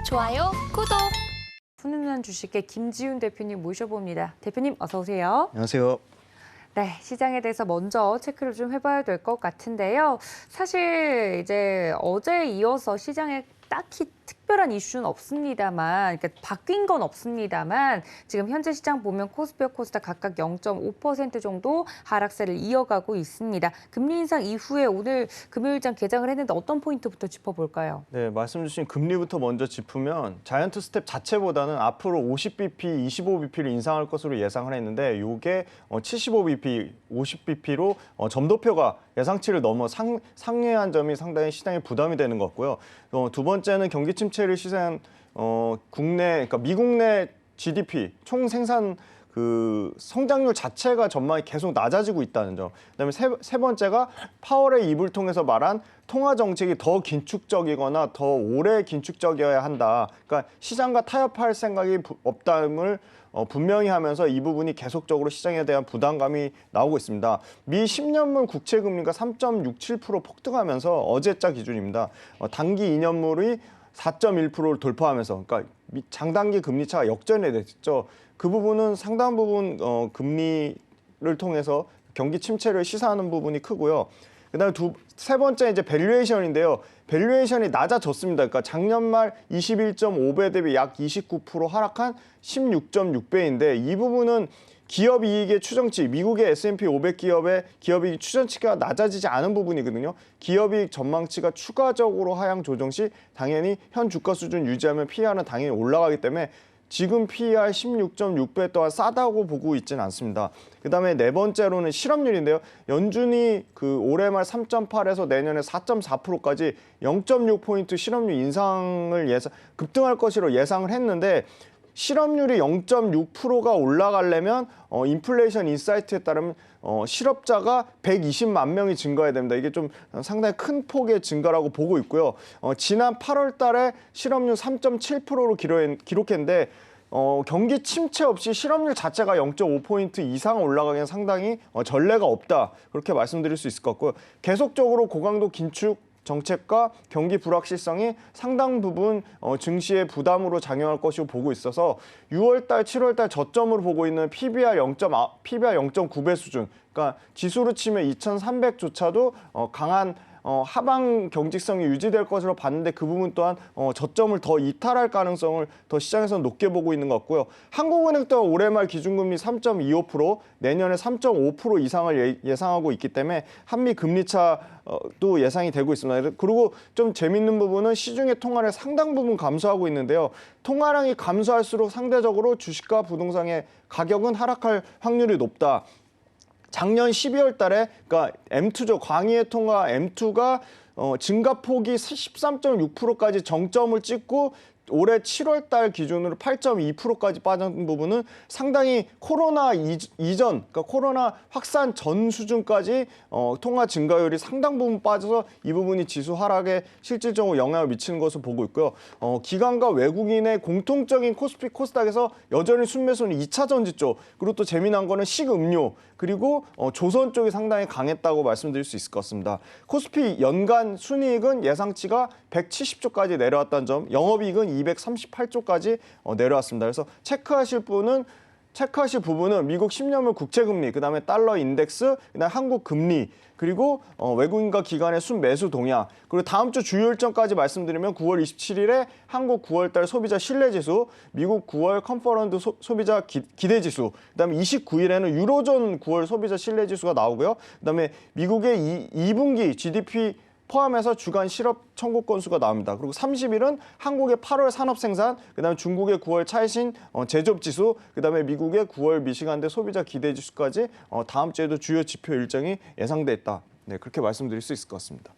좋아요, 구독. 훈훈한 주식의 김지훈 대표님 모셔봅니다. 대표님 어서 오세요. 안녕하세요. 네, 시장에 대해서 먼저 체크를 좀 해봐야 될 것 같은데요. 사실 이제 어제에 이어서 시장에 딱히 특별한 이슈는 없습니다만, 그러니까 바뀐 건 없습니다만 지금 현재 시장 보면 코스피와 코스닥 각각 0.5% 정도 하락세를 이어가고 있습니다. 금리 인상 이후에 오늘 금요일장 개장을 했는데 어떤 포인트부터 짚어볼까요? 네, 말씀 주신 금리부터 먼저 짚으면 자이언트 스텝 자체보다는 앞으로 50bp, 25bp를 인상할 것으로 예상을 했는데 이게 75bp, 50bp로 점도표가 예상치를 넘어 상회한 점이 상당히 시장에 부담이 되는 것 같고요. 두 번째는 경기 침체를 시사한 그러니까 미국 내 GDP 총 생산 그 성장률 자체가 전망이 계속 낮아지고 있다는 점. 그다음에 세 번째가 파월의 입을 통해서 말한 통화 정책이 더 긴축적이거나 더 오래 긴축적이어야 한다. 그러니까 시장과 타협할 생각이 없다음을 분명히 하면서 이 부분이 계속적으로 시장에 대한 부담감이 나오고 있습니다. 미 10년물 국채 금리가 3.67% 폭등하면서 어제자 기준입니다. 단기 2년물이 4.1%를 돌파하면서, 그러니까 장단기 금리 차가 역전이 됐죠. 그 부분은 상당 부분 금리를 통해서 경기 침체를 시사하는 부분이 크고요. 그다음에 세 번째 이제 밸류에이션인데요. 밸류에이션이 낮아졌습니다. 그러니까 작년 말 21.5배 대비 약 29% 하락한 16.6배인데 이 부분은 기업 이익의 추정치, 미국의 S&P 500 기업의 기업이익 추정치가 낮아지지 않은 부분이거든요. 기업이익 전망치가 추가적으로 하향 조정 시 당연히 현 주가 수준 유지하면 PER은 당연히 올라가기 때문에 지금 PER 16.6배 또한 싸다고 보고 있지는 않습니다. 그다음에 네 번째로는 실업률인데요. 연준이 그 올해 말 3.8에서 내년에 4.4%까지 0.6포인트 실업률 인상을 급등할 것으로 예상을 했는데 실업률이 0.6%가 올라가려면 인플레이션 인사이트에 따르면 실업자가 120만 명이 증가해야 됩니다. 이게 좀 상당히 큰 폭의 증가라고 보고 있고요. 지난 8월 달에 실업률 3.7%로 기록했는데 경기 침체 없이 실업률 자체가 0.5포인트 이상 올라가기엔 상당히 전례가 없다. 그렇게 말씀드릴 수 있을 것 같고요. 계속적으로 고강도 긴축 정책과 경기 불확실성이 상당 부분 증시의 부담으로 작용할 것이고 보고 있어서 6월달, 7월달 저점으로 보고 있는 PBR 0.9배 수준, 그러니까 지수로 치면 2,300조차도 강한 하방 경직성이 유지될 것으로 봤는데 그 부분 또한 저점을 더 이탈할 가능성을 더 시장에서는 높게 보고 있는 것 같고요. 한국은행 또한 올해 말 기준금리 3.25%, 내년에 3.5% 이상을 예상하고 있기 때문에 한미 금리 차도 예상이 되고 있습니다. 그리고 좀 재밌는 부분은 시중의 통화를 상당 부분 감소하고 있는데요. 통화량이 감소할수록 상대적으로 주식과 부동산의 가격은 하락할 확률이 높다. 작년 12월 달에 그러니까 M2죠. 광의의 통화 M2가 증가폭이 13.6%까지 정점을 찍고 올해 7월 달 기준으로 8.2%까지 빠진 부분은 상당히 코로나 이전, 그러니까 코로나 확산 전 수준까지 통화 증가율이 상당 부분 빠져서 이 부분이 지수 하락에 실질적으로 영향을 미치는 것으로 보고 있고요. 기관과 외국인의 공통적인 코스피, 코스닥에서 여전히 순매수는 2차 전지 쪽, 그리고 또 재미난 거는 식음료, 그리고 조선 쪽이 상당히 강했다고 말씀드릴 수 있을 것 같습니다. 코스피 연간 순이익은 예상치가 170조까지 내려왔다는 점, 영업이익은 238조까지 내려왔습니다. 그래서 체크하실 부분은 미국 10년물 국채금리, 그다음에 달러 인덱스, 그다음에 한국 금리, 그리고 외국인과 기관의 순매수 동향, 그리고 다음 주 주요 일정까지 말씀드리면 9월 27일에 한국 9월달 소비자 신뢰지수, 미국 9월 컨퍼런트 소비자 기대지수, 그다음에 29일에는 유로존 9월 소비자 신뢰지수가 나오고요. 그다음에 미국의 2분기 GDP 포함해서 주간 실업 청구 건수가 나옵니다. 그리고 30일은 한국의 8월 산업 생산, 그다음에 중국의 9월 차이신 제조업 지수, 그다음에 미국의 9월 미시간대 소비자 기대 지수까지 다음 주에도 주요 지표 일정이 예상돼 있다. 네, 그렇게 말씀드릴 수 있을 것 같습니다.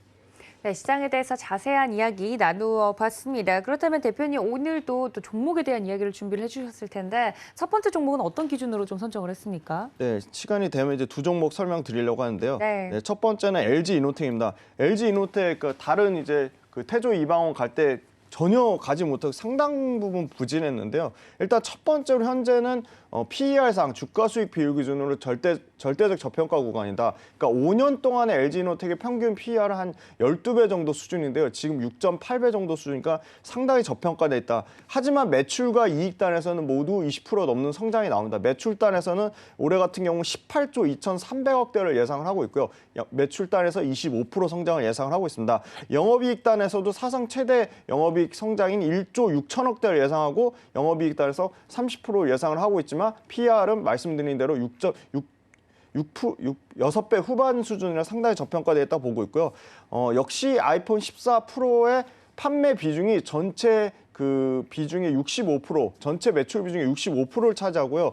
네, 시장에 대해서 자세한 이야기 나누어 봤습니다. 그렇다면 대표님 오늘도 또 종목에 대한 이야기를 준비를 해주셨을 텐데 첫 번째 종목은 어떤 기준으로 좀 선정을 했습니까? 네, 시간이 되면 이제 두 종목 설명드리려고 하는데요. 네. 네, 첫 번째는 LG 이노텍입니다. LG 이노텍 그 다른 이제 그 태조 이방원 갈 때 전혀 가지 못하고 상당 부분 부진했는데요. 일단 첫 번째로 현재는 PER상 주가 수익 비율 기준으로 절대적 저평가 구간이다. 그러니까 5년 동안의 LG이노텍의 평균 PER은 한 12배 정도 수준인데요. 지금 6.8배 정도 수준이니까 상당히 저평가돼 있다. 하지만 매출과 이익단에서는 모두 20% 넘는 성장이 나옵니다. 매출단에서는 올해 같은 경우 18조 2,300억대를 예상을 하고 있고요. 매출단에서 25% 성장을 예상을 하고 있습니다. 영업이익단에서도 사상 최대 영업이익 성장인 1조 6천억대를 예상하고 영업이익단에서 30% 예상을 하고 있지만 PER은 말씀드린 대로 6배 후반 수준이라 상당히 저평가되어 있다고 보고 있고요. 역시 아이폰 14 프로의 판매 비중이 전체 그 비중의 65%, 전체 매출 비중의 65%를 차지하고요.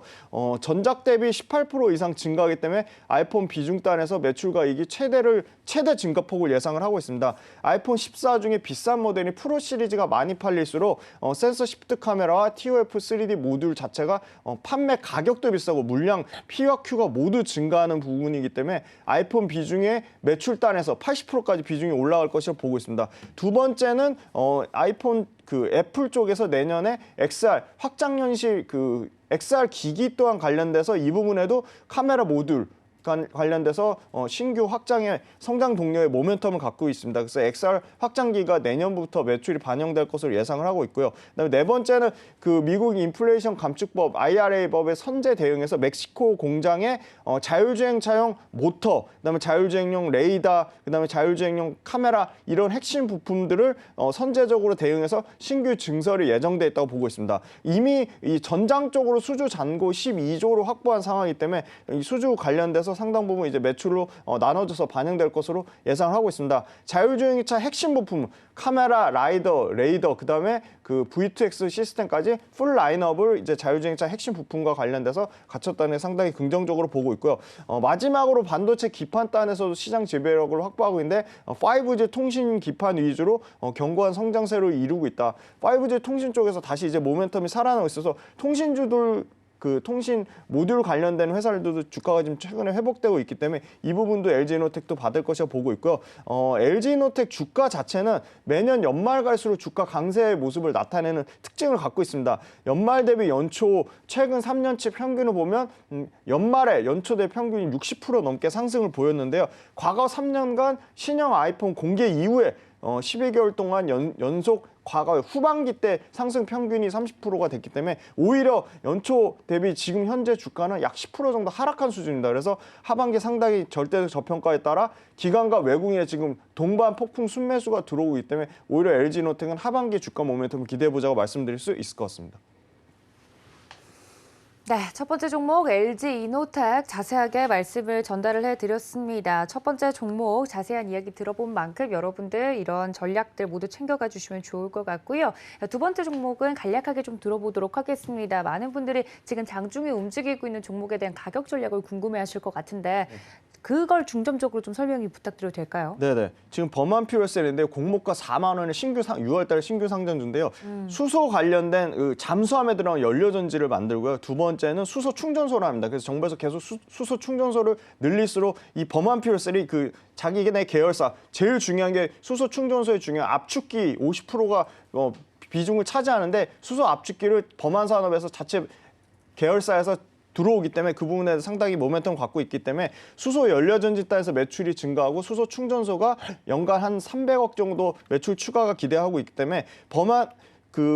전작 대비 18% 이상 증가하기 때문에 아이폰 비중단에서 매출과 이익이 최대 증가폭을 예상을 하고 있습니다. 아이폰 14 중에 비싼 모델인 프로 시리즈가 많이 팔릴수록 센서 시프트 카메라와 TOF 3D 모듈 자체가 판매 가격도 비싸고 물량 P와 Q가 모두 증가하는 부분이기 때문에 아이폰 비중의 매출단에서 80%까지 비중이 올라갈 것이라 보고 있습니다. 두 번째는 아이폰 애플 쪽에서 내년에 XR 확장현실 XR 기기 또한 관련돼서 이 부분에도 카메라 모듈 관련돼서 신규 확장의 성장 동력의 모멘텀을 갖고 있습니다. 그래서 XR 확장기가 내년부터 매출이 반영될 것으로 예상을 하고 있고요. 그다음에 네 번째는 미국 인플레이션 감축법 IRA법의 선제 대응에서 멕시코 공장에 자율주행차용 모터, 그다음에 자율주행용 레이더, 그다음에 자율주행용 카메라 이런 핵심 부품들을 선제적으로 대응해서 신규 증설이 예정돼 있다고 보고 있습니다. 이미 이 전장 쪽으로 수주 잔고 12조로 확보한 상황이기 때문에 이 수주 관련돼서 상당 부분 이제 매출로 나눠져서 반영될 것으로 예상을 하고 있습니다. 자율주행차 핵심 부품 카메라, 라이더, 레이더, 그다음에 V2X 시스템까지 풀 라인업을 이제 자율주행차 핵심 부품과 관련돼서 갖췄다는 게 상당히 긍정적으로 보고 있고요. 마지막으로 반도체 기판단에서도 시장 지배력을 확보하고 있는데 5G 통신 기판 위주로 견고한 성장세를 이루고 있다. 5G 통신 쪽에서 다시 이제 모멘텀이 살아나고 있어서 통신주들 통신 모듈 관련된 회사들도 주가가 지금 최근에 회복되고 있기 때문에 이 부분도 LG이노텍도 받을 것이라 보고 있고요. LG이노텍 주가 자체는 매년 연말 갈수록 주가 강세의 모습을 나타내는 특징을 갖고 있습니다. 연말 대비 연초 최근 3년치 평균을 보면 연말에 연초 대비 평균이 60% 넘게 상승을 보였는데요. 과거 3년간 신형 아이폰 공개 이후에 12개월 동안 연속 과거 후반기 때 상승 평균이 30%가 됐기 때문에 오히려 연초 대비 지금 현재 주가는 약 10% 정도 하락한 수준입니다. 그래서 하반기 상당히 절대적 저평가에 따라 기관과 외국인의 지금 동반 폭풍 순매수가 들어오기 때문에 오히려 LG이노텍은 하반기 주가 모멘텀을 기대해보자고 말씀드릴 수 있을 것 같습니다. 네, 첫 번째 종목 LG이노텍 자세하게 말씀을 전달을 해드렸습니다. 첫 번째 종목 자세한 이야기 들어본 만큼 여러분들 이런 전략들 모두 챙겨가 주시면 좋을 것 같고요. 두 번째 종목은 간략하게 좀 들어보도록 하겠습니다. 많은 분들이 지금 장중에 움직이고 있는 종목에 대한 가격 전략을 궁금해하실 것 같은데 그걸 중점적으로 좀 설명이 부탁드려도 될까요? 네네. 지금 범한 퓨얼셀인데 공모가 4만 원의 6월달에 신규 상장주인데요. 수소 관련된 잠수함에 들어간 연료전지를 만들고요. 두 번째는 수소 충전소를 합니다. 그래서 정부에서 계속 수소 충전소를 늘릴수록 이 범한 퓨얼셀이 자기네 계열사 제일 중요한 게 수소 충전소의 중요한 압축기 50%가 비중을 차지하는데 수소 압축기를 범한 산업에서 자체 계열사에서 들어오기 때문에 그 부분에 대해서 상당히 모멘텀을 갖고 있기 때문에 수소 연료전지단에서 매출이 증가하고 수소 충전소가 연간 한 300억 정도 매출 추가가 기대하고 있기 때문에 범한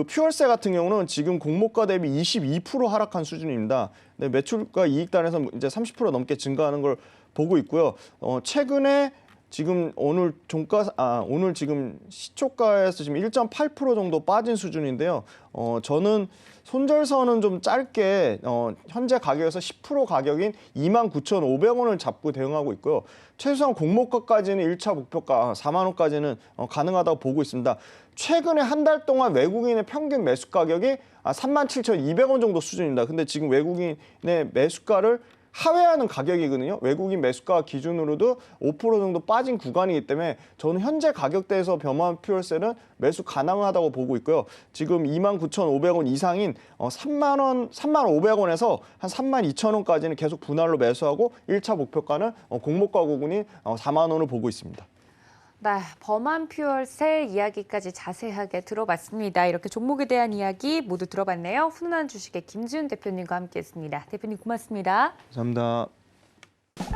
퓨얼셀 같은 경우는 지금 공모가 대비 22% 하락한 수준입니다. 네, 매출과 이익단에서 이제 30% 넘게 증가하는 걸 보고 있고요. 최근에 지금 오늘 지금 시초가에서 지금 1.8% 정도 빠진 수준인데요. 저는 손절선은 좀 짧게 현재 가격에서 10% 가격인 29,500원을 잡고 대응하고 있고요. 최소한 공모가까지는 1차 목표가 4만 원까지는 가능하다고 보고 있습니다. 최근에 한 달 동안 외국인의 평균 매수 가격이 37,200원 정도 수준입니다. 근데 지금 외국인의 매수가를 하회하는 가격이거든요. 외국인 매수가 기준으로도 5% 정도 빠진 구간이기 때문에 저는 현재 가격대에서 범한 퓨얼셀은 매수 가능하다고 보고 있고요. 지금 29,500원 이상인 3,500원에서 한 32,000원까지는 계속 분할로 매수하고 1차 목표가는 공모가 구간인 4만 원을 보고 있습니다. 네, 범한 퓨얼셀 이야기까지 자세하게 들어봤습니다. 이렇게 종목에 대한 이야기 모두 들어봤네요. 훈훈한 주식의 김지훈 대표님과 함께했습니다. 대표님 고맙습니다. 감사합니다.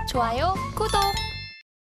좋아요, 구독.